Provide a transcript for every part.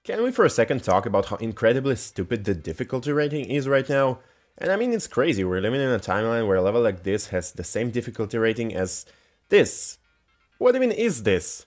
Can we for a second talk about how incredibly stupid the difficulty rating is right now? And I mean, it's crazy, we're living in a timeline where a level like this has the same difficulty rating as this. What even is this?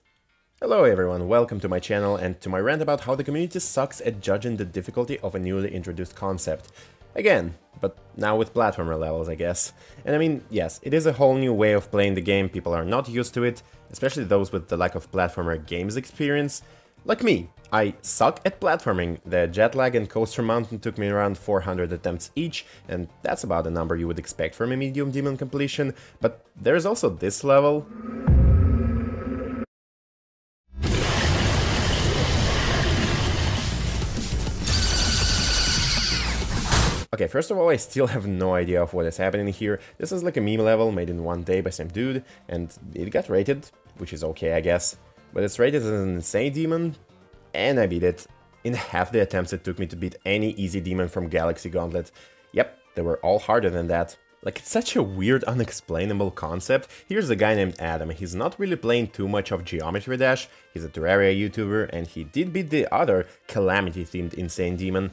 Hello everyone, welcome to my channel and to my rant about how the community sucks at judging the difficulty of a newly introduced concept. Again, but now with platformer levels, I guess. And I mean, yes, it is a whole new way of playing the game, people are not used to it, especially those with the lack of platformer games experience. Like me, I suck at platforming. The jet lag and coaster mountain took me around 400 attempts each, and that's about the number you would expect from a medium demon completion, but there's also this level. Okay, first of all, I still have no idea of what is happening here. This is like a meme level made in one day by some dude, and it got rated, which is okay, I guess. But it's rated as an insane demon, and I beat it. In half the attempts it took me to beat any easy demon from Galaxy Gauntlet. Yep, they were all harder than that. Like, it's such a weird, unexplainable concept. Here's a guy named Adam, he's not really playing too much of Geometry Dash, he's a Terraria YouTuber, and he did beat the other Calamity-themed insane demon.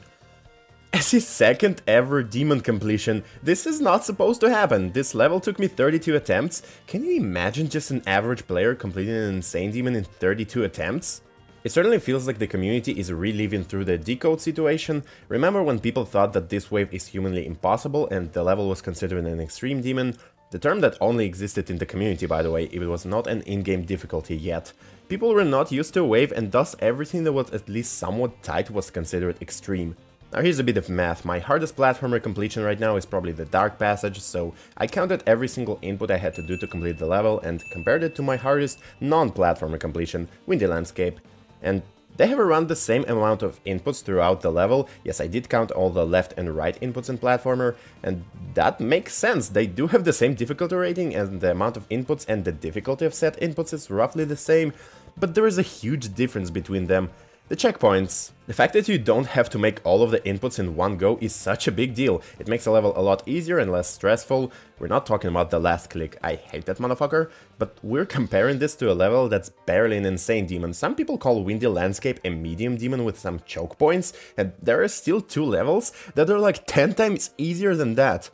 As his second ever demon completion, this is not supposed to happen. This level took me 32 attempts. Can you imagine just an average player completing an insane demon in 32 attempts? It certainly feels like the community is reliving through the decode situation. Remember when people thought that this wave is humanly impossible and the level was considered an extreme demon? The term that only existed in the community, by the way, it was not an in-game difficulty yet. People were not used to a wave and thus everything that was at least somewhat tight was considered extreme. Now here's a bit of math, my hardest platformer completion right now is probably the Dark Passage, so I counted every single input I had to do to complete the level and compared it to my hardest non-platformer completion, Windy Landscape. And they have around the same amount of inputs throughout the level. Yes, I did count all the left and right inputs in platformer, and that makes sense, they do have the same difficulty rating and the amount of inputs and the difficulty of set inputs is roughly the same, but there is a huge difference between them. The checkpoints. The fact that you don't have to make all of the inputs in one go is such a big deal. It makes the level a lot easier and less stressful. We're not talking about the last click, I hate that motherfucker, but we're comparing this to a level that's barely an insane demon. Some people call Windy Landscape a medium demon with some choke points, and there are still two levels that are like 10 times easier than that.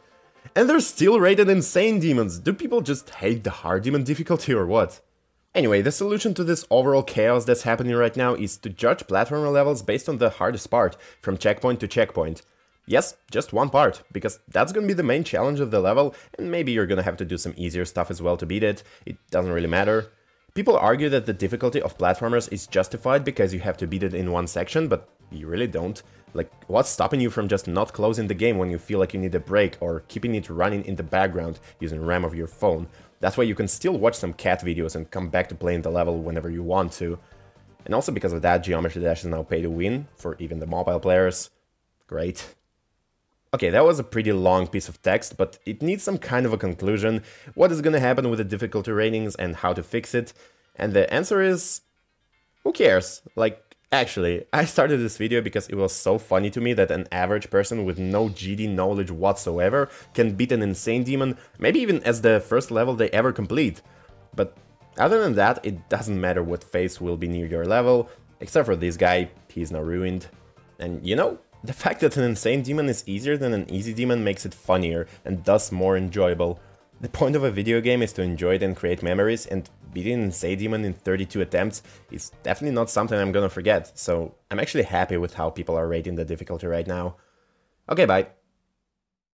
And they're still rated insane demons. Do people just hate the hard demon difficulty or what? Anyway, the solution to this overall chaos that's happening right now is to judge platformer levels based on the hardest part, from checkpoint to checkpoint. Yes, just one part, because that's gonna be the main challenge of the level, and maybe you're gonna have to do some easier stuff as well to beat it, it doesn't really matter. People argue that the difficulty of platformers is justified because you have to beat it in one section, but you really don't. Like, what's stopping you from just not closing the game when you feel like you need a break, or keeping it running in the background using RAM of your phone? That way you can still watch some cat videos and come back to playing the level whenever you want to. And also because of that, Geometry Dash is now pay to win, for even the mobile players. Great. Okay, that was a pretty long piece of text, but it needs some kind of a conclusion. What is gonna happen with the difficulty ratings and how to fix it? And the answer is... who cares? Like, actually, I started this video because it was so funny to me that an average person with no GD knowledge whatsoever can beat an insane demon, maybe even as the first level they ever complete. But other than that, it doesn't matter what face will be near your level, except for this guy, he's now ruined. And you know, the fact that an insane demon is easier than an easy demon makes it funnier and thus more enjoyable. The point of a video game is to enjoy it and create memories, and beating an insane demon in 32 attempts is definitely not something I'm gonna forget, so I'm actually happy with how people are rating the difficulty right now. Okay, bye.